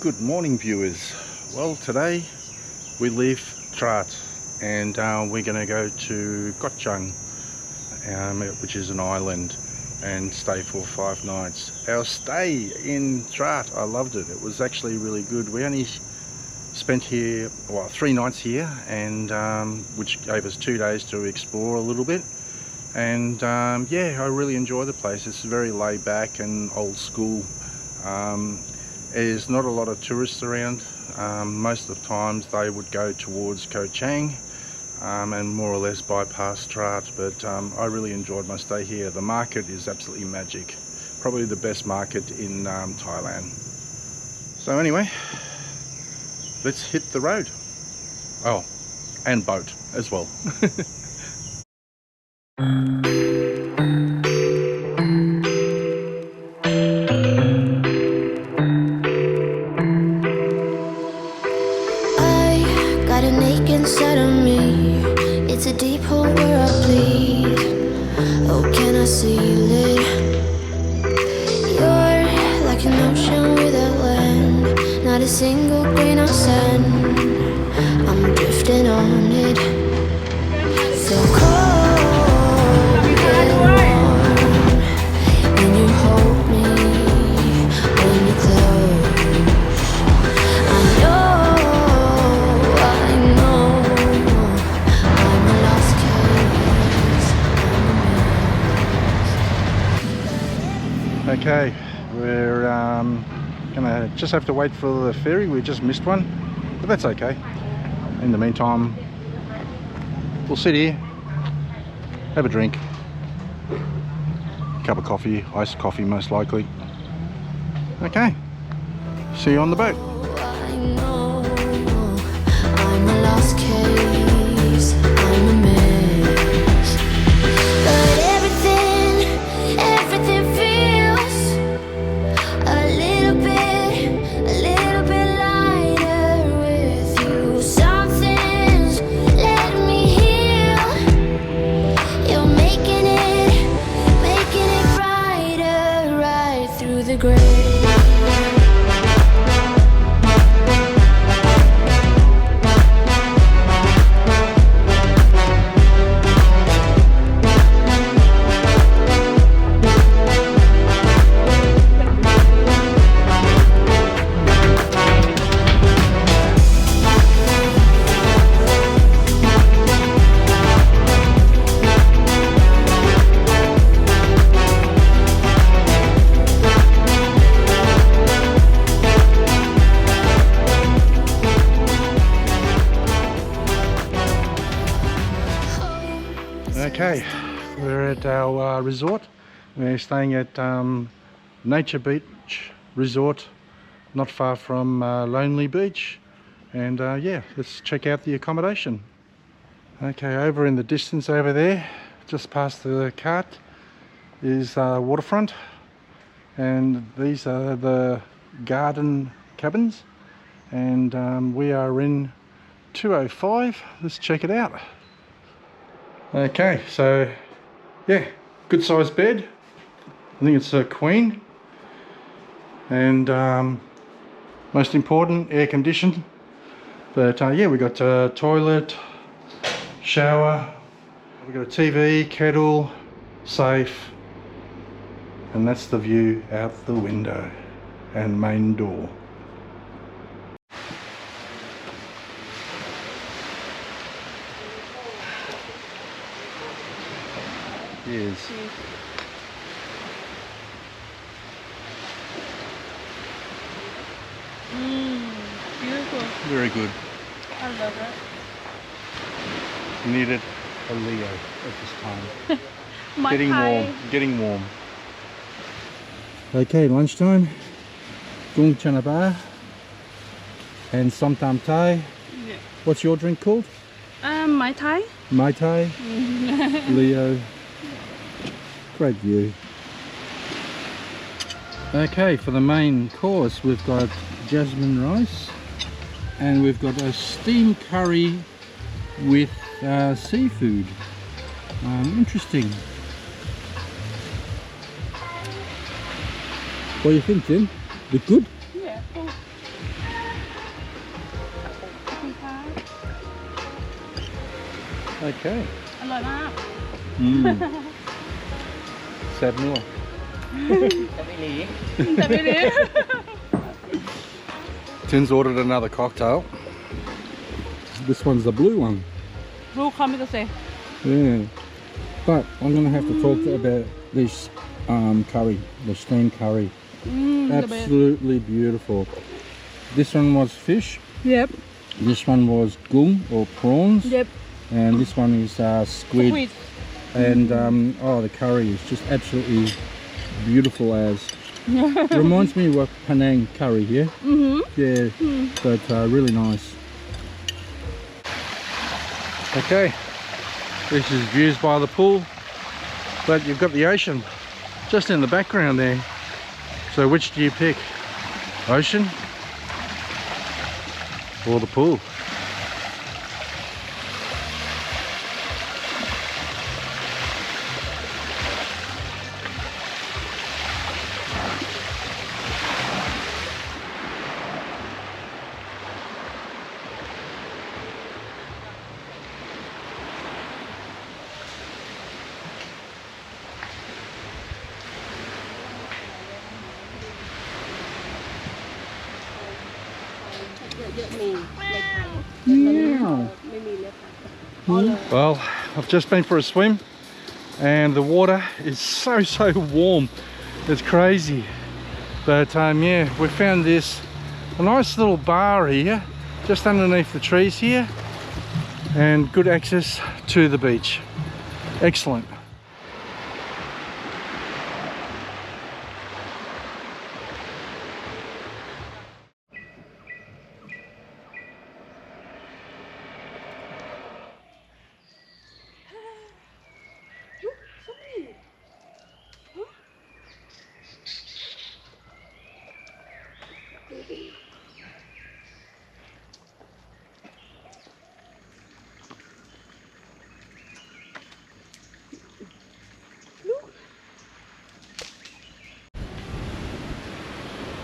Good morning, viewers. Well, today we leave Trat and we're going to go to Koh Chang, which is an island, and stay for 5 nights. Our stay in Trat, I loved it. It was actually really good. We only spent here, 3 nights here, and which gave us 2 days to explore a little bit. And yeah, I really enjoy the place. It's very laid back and old school. There's not a lot of tourists around. Most of the times they would go towards Koh Chang and more or less bypass Trat, but I really enjoyed my stay here. The market is absolutely magic. Probably the best market in Thailand. So anyway, let's hit the road. Oh, and boat as well. An ache inside of me. It's a deep hole where I bleed. Oh, can I seal it? You're like an ocean without land. Not a single grain of sand. I'm drifting on it. So cold and warm. When you hold me, when you close, I know. Okay, we're gonna just have to wait for the ferry. We just missed one, but that's okay. In the meantime, we'll sit here, have a drink, cup of coffee, iced coffee most likely. Okay, see you on the boat. I know I'm a lost case, I'm a mess, but everything feels a little bit lighter with you. Something's letting me heal. You're making it brighter right through the gray. Okay, we're at our resort. We're staying at Nature Beach Resort, not far from Lonely Beach. And yeah, let's check out the accommodation. Okay, over in the distance over there, just past the cart, is waterfront. And these are the garden cabins. And we are in 205. Let's check it out. Okay, so yeah, good sized bed. I think it's a queen, and most important, air conditioned. But yeah, we got a toilet, shower, we got a TV, kettle, safe, and that's the view out the window and main door. Yes. Beautiful. Very good. I love it. Needed a Leo at this time. Getting warm. Okay, lunchtime. Gung chana ba and som tam thai. Yeah. What's your drink called? Mai Tai. Mai Tai. Leo. Great view. Okay, for the main course we've got jasmine rice and we've got a steamed curry with seafood. Interesting. What do you think, Jim? Is it good? Yeah. Okay. อร่อยมาก Sad Mohr. แต่ไม่ดี Tim's ordered another cocktail. This one's the blue one. รูปเขาไม่ต้องเซ Yeah, but I'm gonna have to talk about this curry, the steamed curry. Absolutely beautiful. This one was fish. Yep. This one was gung or prawns. Yep. And this one is squid. Squid. And oh, the curry is just absolutely beautiful as. Reminds me of Penang curry, yeah? Yeah, but really nice. Okay. This is views by the pool, but you've got the ocean just in the background there. So which do you pick? Ocean or the pool? Well, I've just been for a swim and the water is so warm. It's crazy. But yeah, we found this a nice little bar here just underneath the trees here and good access to the beach. Excellent.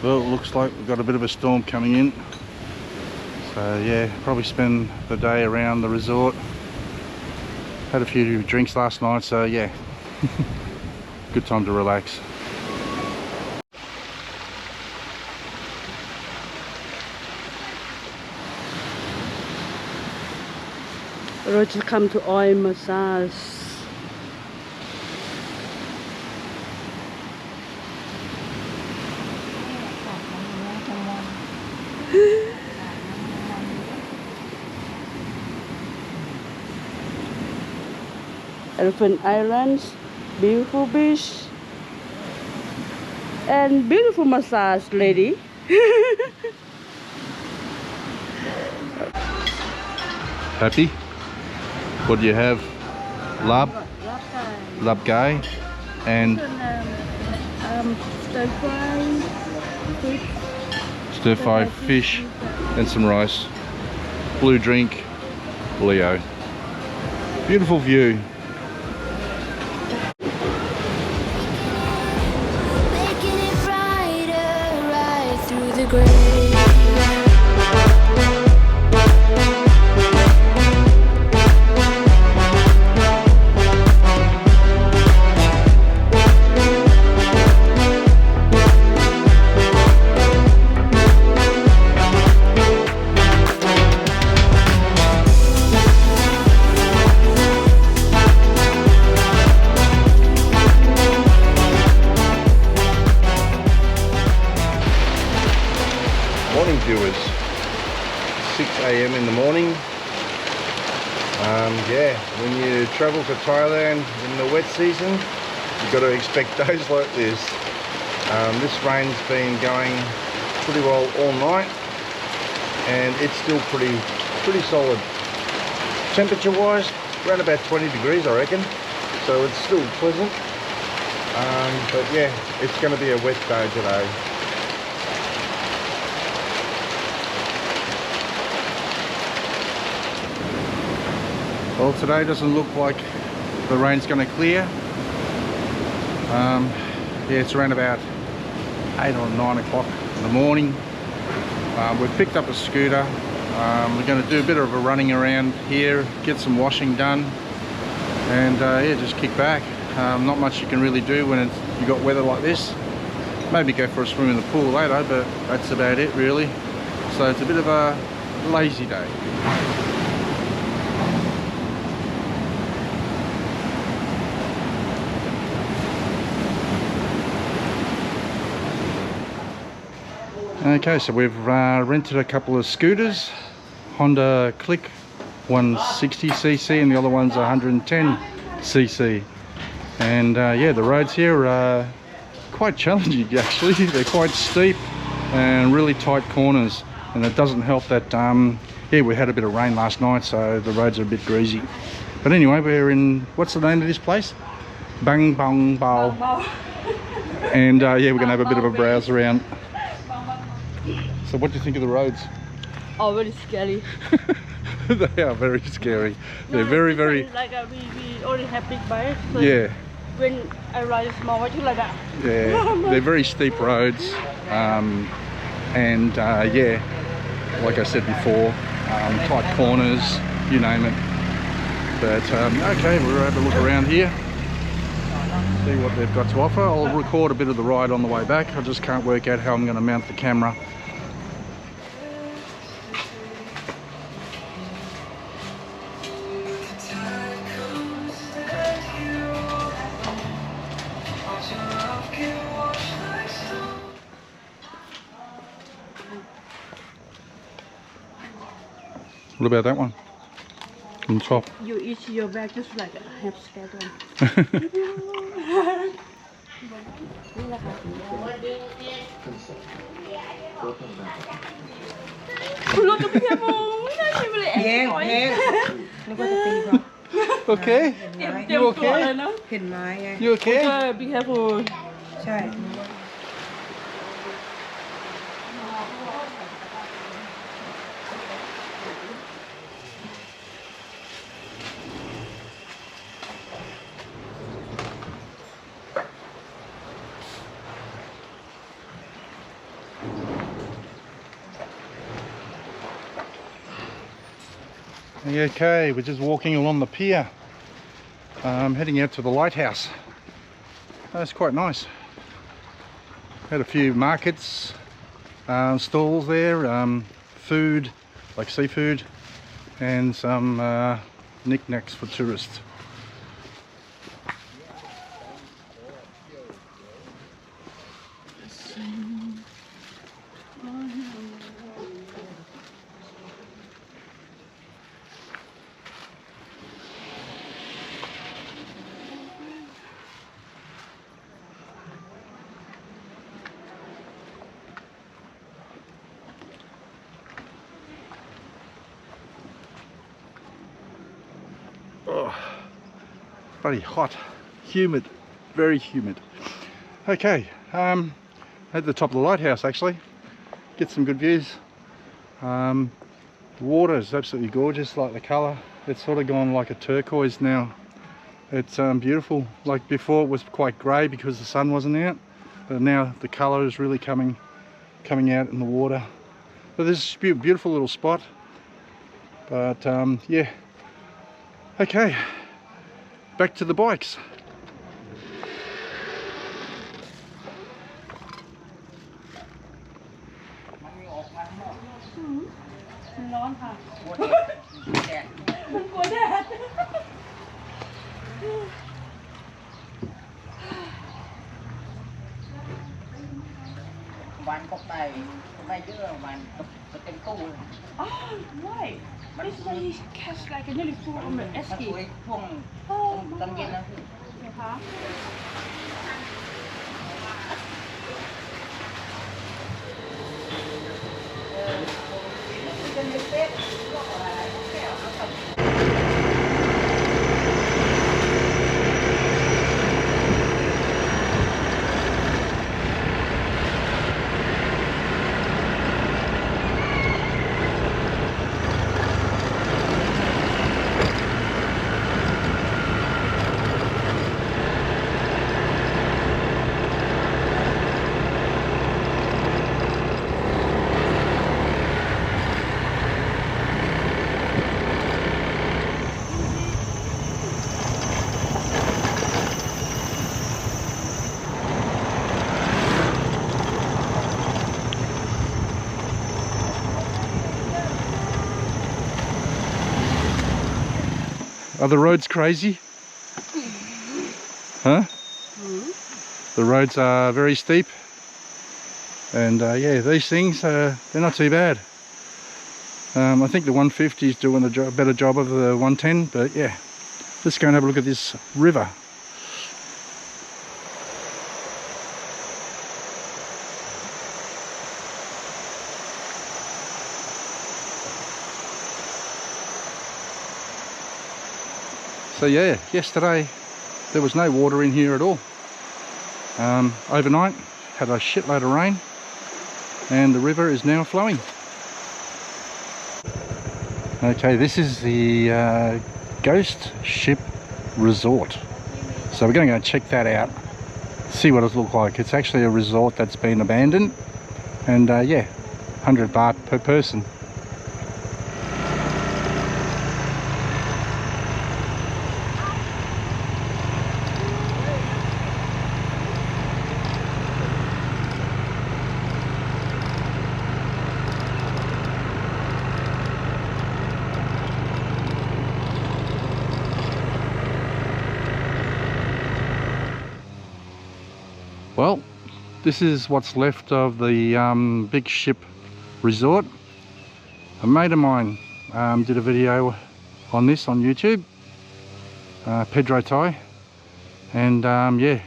Well, it looks like we've got a bit of a storm coming in. So yeah, probably spend the day around the resort. Had a few drinks last night, so yeah. Good time to relax. Roger come to oil massage. Elephant Islands, beautiful beach, and beautiful massage lady. Happy? What do you have? Lab? Lab guy? And Stir fry fish. stir fry fish and some rice. Blue drink, Leo. Beautiful view. Making it brighter right through the gray. Morning viewers, 6 AM in the morning. Yeah, when you travel to Thailand in the wet season, you've got to expect days like this. This rain's been going pretty well all night and it's still pretty solid. Temperature wise, around about 20 degrees I reckon, so it's still pleasant. But yeah, it's going to be a wet day today. Well, today doesn't look like the rain's going to clear. Yeah, it's around about 8 or 9 o'clock in the morning. We've picked up a scooter We're going to do a bit of a running around here, get some washing done, and yeah, just kick back. Not much you can really do when you got weather like this. Maybe go for a swim in the pool later, but that's about it really. So it's a bit of a lazy day. Okay, so we've rented a couple of scooters, Honda Click 160cc and the other one's 110cc. And yeah, the roads here are quite challenging actually. They're quite steep and really tight corners, and it doesn't help that yeah, we had a bit of rain last night, so the roads are a bit greasy. But anyway, we're in, what's the name of this place? Ban Bang Bao. And yeah, we're gonna have a bit of a browse around. So what do you think of the roads? Oh, very scary. They are very scary. They're very like we only have big bikes. So yeah. When I ride small bike like that. Yeah, they're very steep roads, and yeah, like I said before, tight corners, you name it. But okay, we'll have a look around here, see what they've got to offer. I'll record a bit of the ride on the way back. I just can't work out how I'm going to mount the camera. What about that one? On top. You eat your bag just like a half schedule. Look at people. Okay? You okay? You okay? Be careful. ใช่ Okay, we're just walking along the pier, heading out to the lighthouse. That's quite nice. Had a few markets, stalls there, food, like seafood, and some knickknacks for tourists. Oh, bloody hot, humid, very humid. Okay, at the top of the lighthouse actually, get some good views. The water is absolutely gorgeous, like the colour. It's sort of gone like a turquoise now. It's beautiful. Like before it was quite grey because the sun wasn't out, but now the colour is really coming out in the water. So this is a beautiful little spot. But yeah. Okay, back to the bikes. Oh, right. This is when he catch like a nearly full on the esky. Oh, huh? Are the roads crazy? Huh? The roads are very steep. And yeah, these things, they're not too bad. I think the 150 is doing a better job of the 110, but yeah. Let's go and have a look at this river. So yeah, yesterday there was no water in here at all. Overnight had a shitload of rain and the river is now flowing. Okay, this is the Ghost Ship Resort. So we're going to go check that out, see what it looks like. It's actually a resort that's been abandoned, and yeah, 100 baht per person. Well, this is what's left of the big ship resort. A mate of mine did a video on this on YouTube, Pedro Thai, and yeah,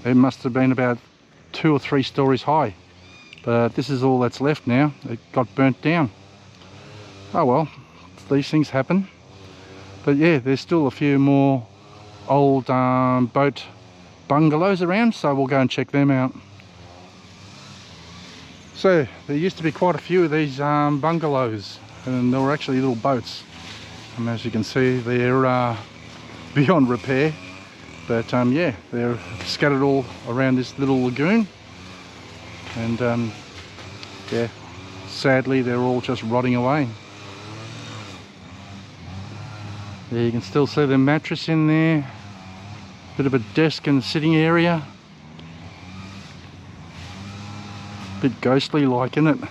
it must have been about 2 or 3 stories high, but this is all that's left now. It got burnt down. Oh well, these things happen. But yeah, there's still a few more old boat bungalows around, so we'll go and check them out. So there used to be quite a few of these bungalows, and they were actually little boats, and as you can see they're beyond repair, but yeah, they're scattered all around this little lagoon, and yeah, sadly they're all just rotting away. Yeah, you can still see the mattress in there. Bit of a desk and sitting area. Bit ghostly like, isn't it?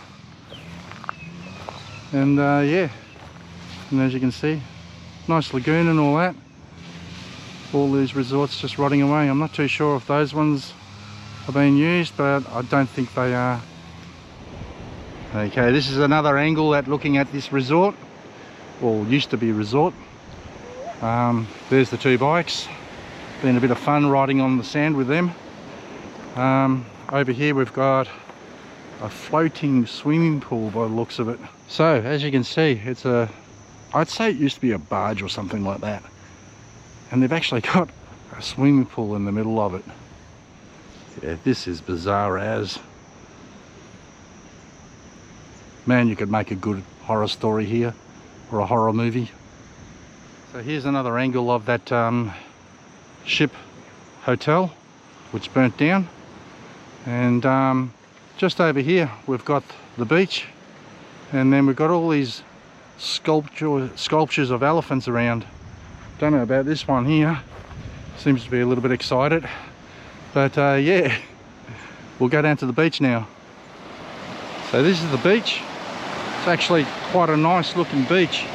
And yeah, and as you can see, nice lagoon and all that. All these resorts just rotting away. I'm not too sure if those ones are being used, but I don't think they are. Okay, this is another angle at looking at this resort, or used to be a resort. There's the 2 bikes. Been a bit of fun riding on the sand with them. Over here we've got a floating swimming pool by the looks of it. So as you can see, it's I'd say it used to be a barge or something like that, and they've actually got a swimming pool in the middle of it. Yeah, this is bizarre as. Man, you could make a good horror story here, or a horror movie. So here's another angle of that ship hotel which burnt down, and just over here we've got the beach, and then we've got all these sculptures of elephants around. Don't know about this one here, seems to be a little bit excited, but yeah, we'll go down to the beach now. So this is the beach. It's actually quite a nice looking beach.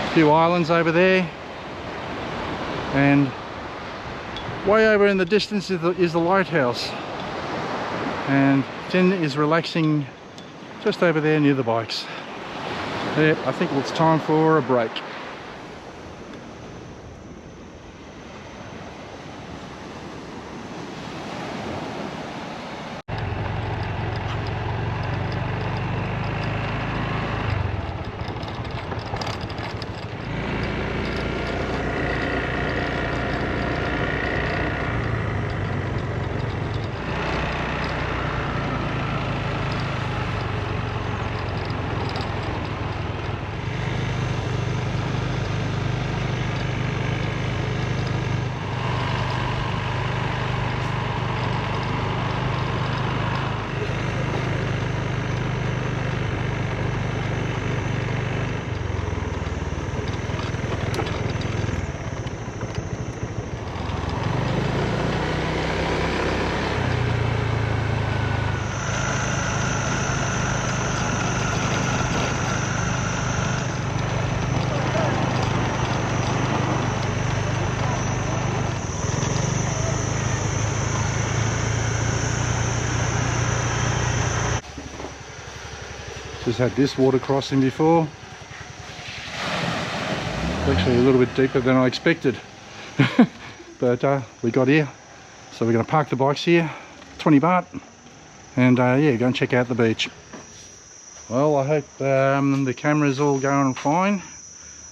A few islands over there, and way over in the distance is the lighthouse, and Jen is relaxing just over there near the bikes. Yeah, I think it's time for a break. Just had this water crossing before. Actually a little bit deeper than I expected. But we got here. So we're going to park the bikes here, 20 baht. And yeah, go and check out the beach. Well, I hope the camera's all going fine.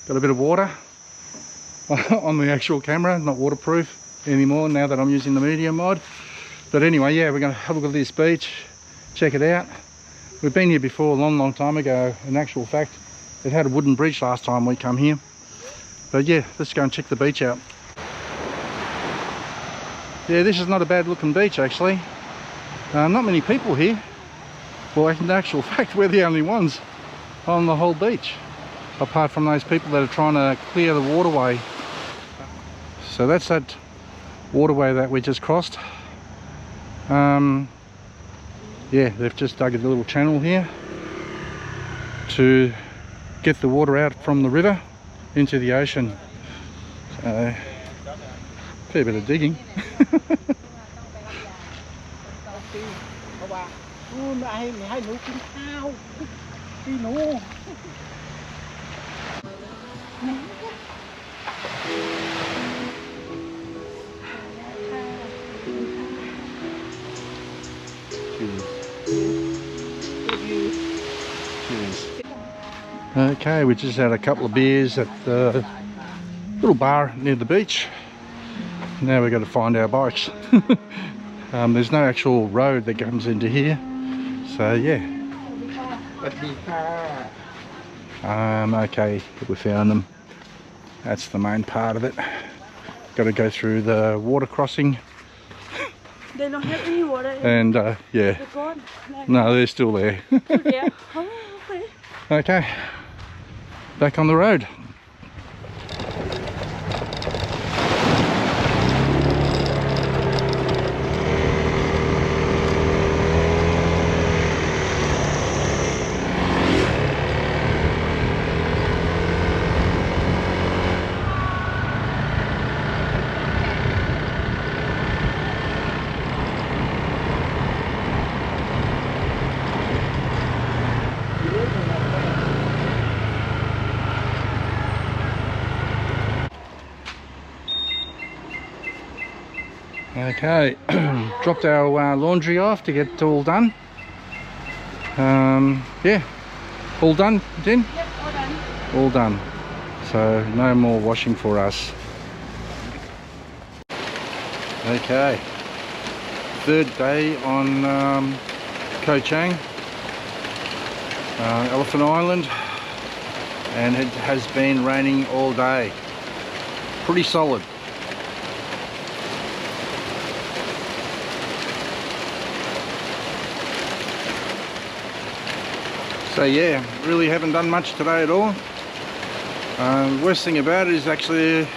Got a bit of water on the actual camera, not waterproof anymore now that I'm using the medium mod. But anyway, yeah, we're going to have a look at this beach, check it out. We've been here before a long time ago. In actual fact, it had a wooden bridge last time we come here. But yeah, let's go and check the beach out. Yeah, this is not a bad looking beach actually. Not many people here. Well, in actual fact, we're the only ones on the whole beach, apart from those people that are trying to clear the waterway. So that's that waterway that we just crossed. Yeah, they've just dug a little channel here to get the water out from the river into the ocean. So, fair bit of digging. Okay, we just had a couple of beers at the little bar near the beach. Now we've got to find our bikes. There's no actual road that comes into here, so yeah. Okay, we found them. That's the main part of it. Got to go through the water crossing. They don't have any water. And yeah, They're gone. no, they're still there. Yeah. Oh, okay. Okay, back on the road. Okay, dropped our laundry off to get it all done. Yeah, all done, Jen? Yep, all done. All done. So no more washing for us. Okay, third day on Koh Chang, Elephant Island, and it has been raining all day. Pretty solid. So yeah, really haven't done much today at all. Worst thing about it is actually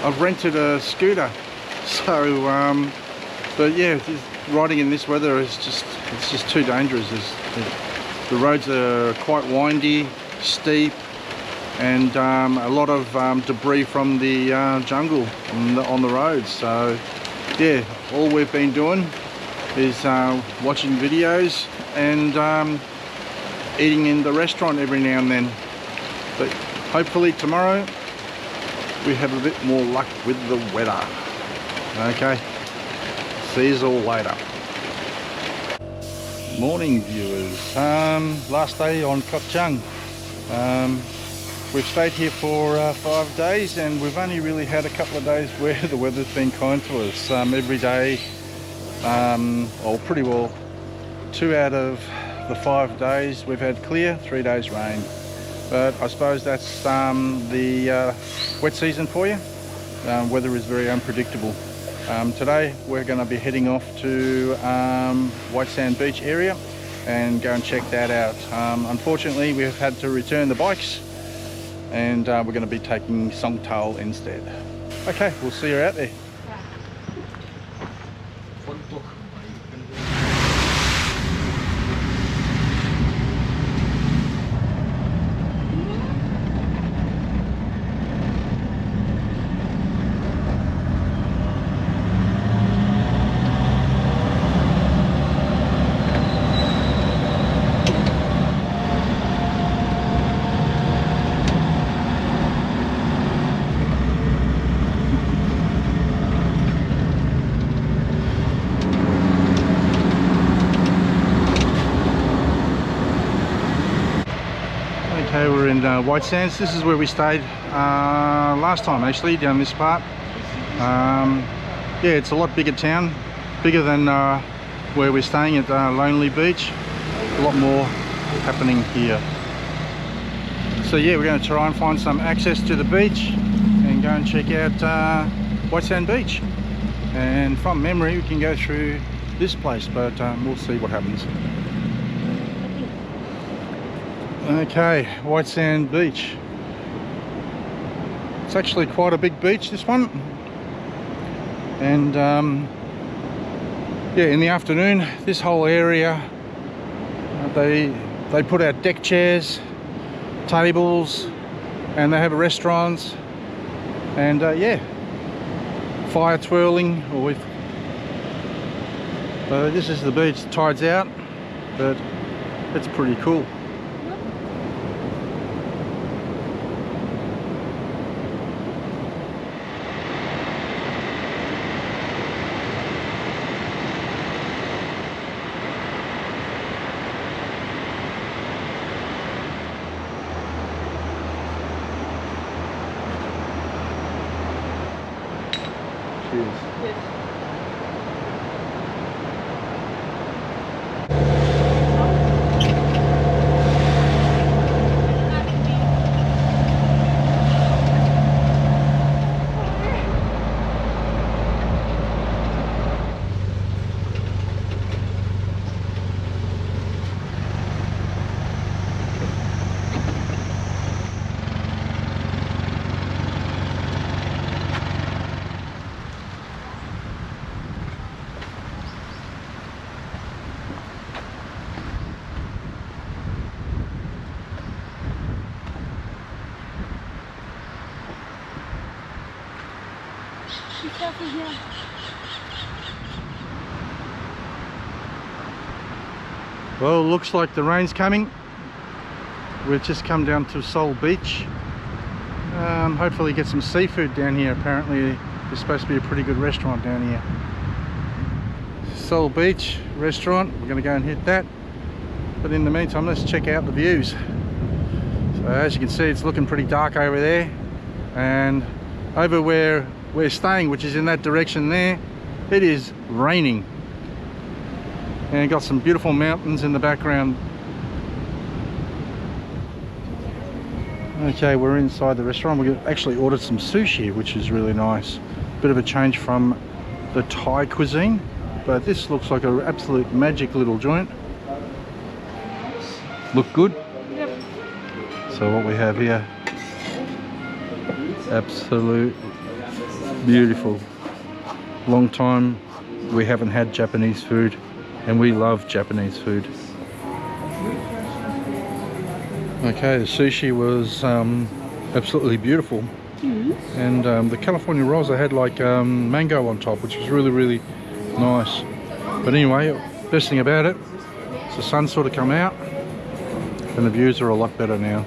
I've rented a scooter. So, but yeah, riding in this weather is it's just too dangerous. The roads are quite windy, steep, and a lot of debris from the jungle on the roads. So yeah, all we've been doing is watching videos and eating in the restaurant every now and then. But hopefully tomorrow we have a bit more luck with the weather. Okay, see you all later. Morning viewers, last day on Koh Chang. We've stayed here for 5 days, and we've only really had a couple of days where the weather's been kind to us. Every day, or pretty well 2 out of the 5 days we've had clear, 3 days rain. But I suppose that's the wet season for you. Weather is very unpredictable. Today we're going to be heading off to White Sand Beach area and go and check that out. Unfortunately, we've had to return the bikes, and we're going to be taking Song Tao instead. Okay, we'll see you out there. Okay, we're in White Sands. This is where we stayed last time, actually, down this part. Yeah, it's a lot bigger town, bigger than where we're staying at Lonely Beach. A lot more happening here. So yeah, we're going to try and find some access to the beach and go and check out White Sand Beach. And from memory, we can go through this place, but we'll see what happens. Okay, White Sand Beach. It's actually quite a big beach, this one. And yeah, in the afternoon, this whole area, they put out deck chairs, tables, and they have restaurants, and yeah, fire twirling. This is the beach. The tide's out, but it's pretty cool. Be careful here. Well, looks like the rain's coming. We've just come down to Seoul Beach. Hopefully get some seafood down here. Apparently there's supposed to be a pretty good restaurant down here. Seoul Beach restaurant, we're going to go and hit that. But in the meantime, let's check out the views. So as you can see, it's looking pretty dark over there. And over where we're staying, which is in that direction there, it is raining. And got some beautiful mountains in the background. Okay, we're inside the restaurant. We actually ordered some sushi, which is really nice. Bit of a change from the Thai cuisine, but this looks like an absolute magic little joint. Look good? Yep. So what we have here, absolute beautiful. Long time we haven't had Japanese food, and we love Japanese food. Okay, the sushi was absolutely beautiful. And the California rolls, they had like mango on top, which was really, really nice. But anyway, best thing about it is the sun sort of come out and the views are a lot better now.